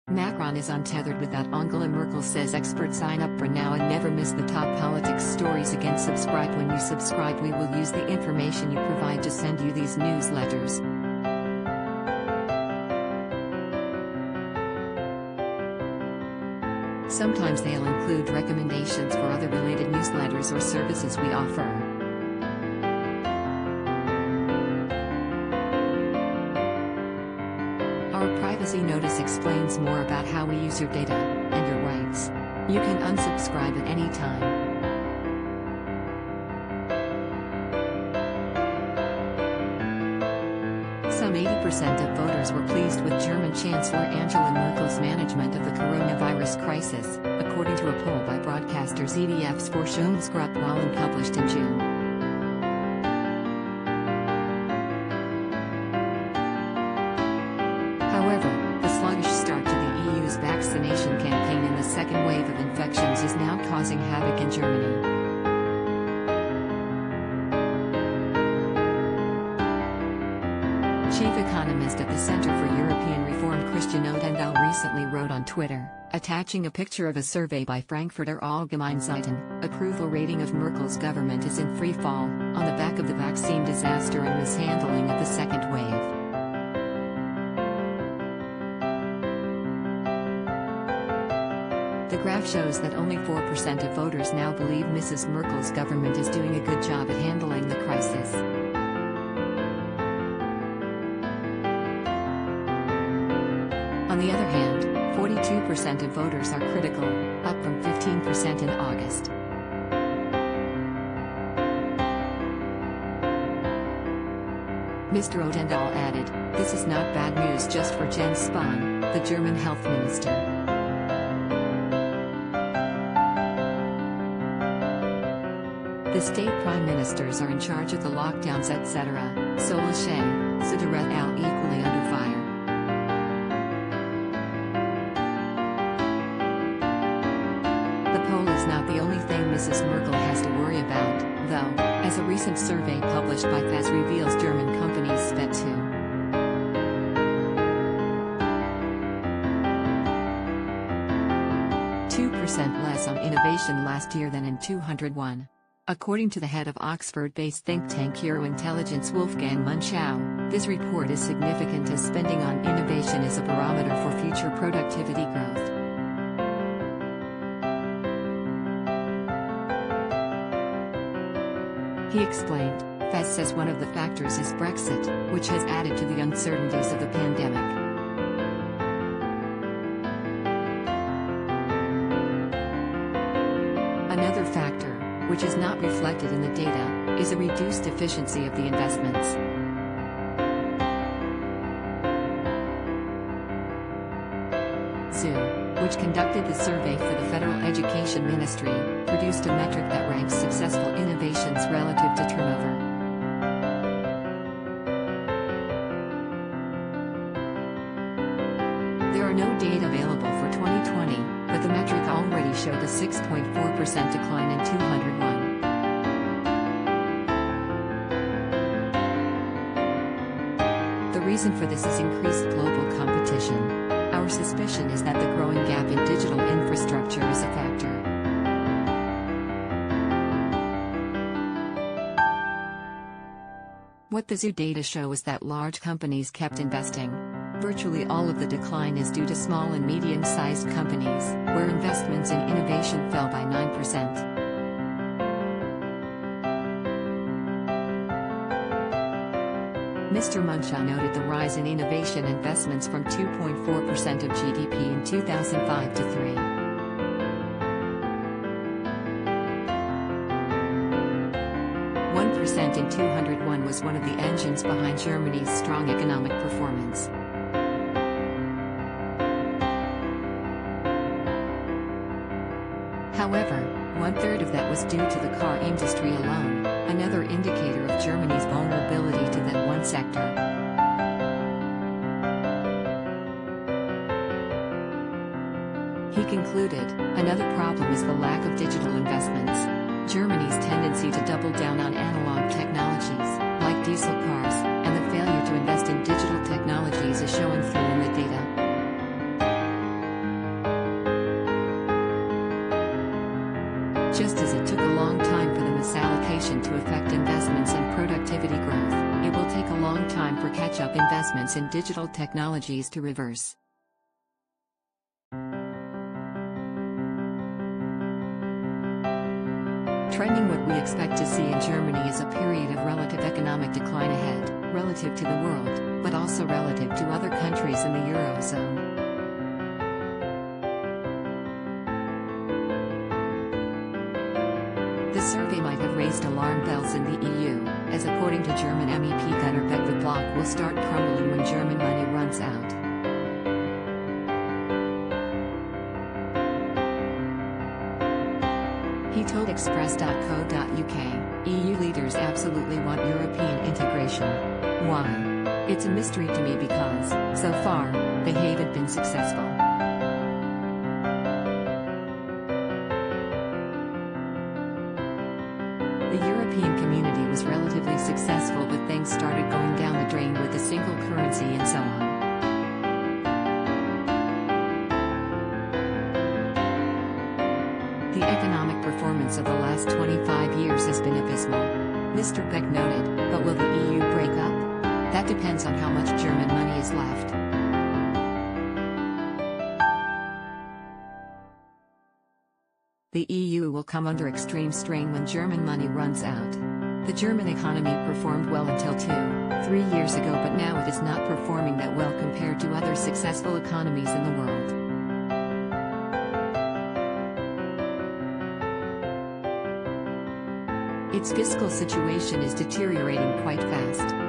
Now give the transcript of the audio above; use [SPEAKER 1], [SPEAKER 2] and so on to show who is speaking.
[SPEAKER 1] Macron is untethered with that. Angela Merkel says experts sign up for now and never miss the top politics stories again. Subscribe. When you subscribe, we will use the information you provide to send you these newsletters. Sometimes they'll include recommendations for other related newsletters or services we offer. Our privacy notice explains more about how we use your data and your rights. You can unsubscribe at any time. Some 80% of voters were pleased with German Chancellor Angela Merkel's management of the coronavirus crisis, according to a poll by broadcaster ZDF's Forschungsgruppe published in June. However, the sluggish start to the EU's vaccination campaign in the second wave of infections is now causing havoc in Germany. Chief economist at the Center for European Reform Christian Odendahl recently wrote on Twitter, attaching a picture of a survey by Frankfurter Allgemeine Zeitung, approval rating of Merkel's government is in free fall, on the back of the vaccine disaster and mishandling of the second wave. The graph shows that only 4% of voters now believe Mrs. Merkel's government is doing a good job at handling the crisis. On the other hand, 42% of voters are critical, up from 15% in August. Mr. Odendahl added, "This is not bad news just for Jens Spahn, the German health minister." The state prime ministers are in charge of the lockdowns, etc., so Lachey, Sidaret al equally under fire. Not the only thing Mrs. Merkel has to worry about, though, as a recent survey published by FAS reveals. German companies spent 2% less on innovation last year than in 2001. According to the head of Oxford-based think tank Eurointelligence Wolfgang Munchau, this report is significant as spending on innovation is a barometer for future productivity growth. He explained, FAS says one of the factors is Brexit, which has added to the uncertainties of the pandemic. Another factor, which is not reflected in the data, is a reduced efficiency of the investments. ZU, which conducted the survey for the Federal Education Ministry, produced a metric that ranks successful innovations relative to turnover. There are no data available for 2020, but the metric already showed a 6.4% decline in 2001. The reason for this is increased global competition. Our suspicion is that the growing gap in digital infrastructure is a factor. What the ZU data show is that large companies kept investing. Virtually all of the decline is due to small and medium-sized companies, where investments in innovation fell by 9%. Mr. Munchau noted the rise in innovation investments from 2.4% of GDP in 2005 to 1% in 2001 was one of the engines behind Germany's strong economic performance. However, 1/3 of that was due to the car industry alone, another indicator of Germany's vulnerability to that one sector. He concluded, another problem is the lack of digital investments. Germany's tendency to double down on analog technologies, like diesel cars, and the failure to invest in digital technologies is showing through in the data. Just as it took a long time for the misallocation to affect investments and productivity growth, it will take a long time for catch-up investments in digital technologies to reverse. Trending, what we expect to see in Germany is a period of relative economic decline ahead, relative to the world, but also relative to other countries in the Eurozone. The survey might have raised alarm bells in the EU, as according to German MEP Gunnar Beck, the bloc will start crumbling when German money runs out. He told Express.co.uk, EU leaders absolutely want European integration. Why? It's a mystery to me because, so far, they haven't been successful. The European community was relatively successful, but things started going down the drain with a single currency and so on. The economic performance of the last 25 years has been abysmal. Mr. Beck noted, but will the EU break up? That depends on how much German money is left. The EU will come under extreme strain when German money runs out. The German economy performed well until 2-3 years ago, but now it is not performing that well compared to other successful economies in the world. Its fiscal situation is deteriorating quite fast.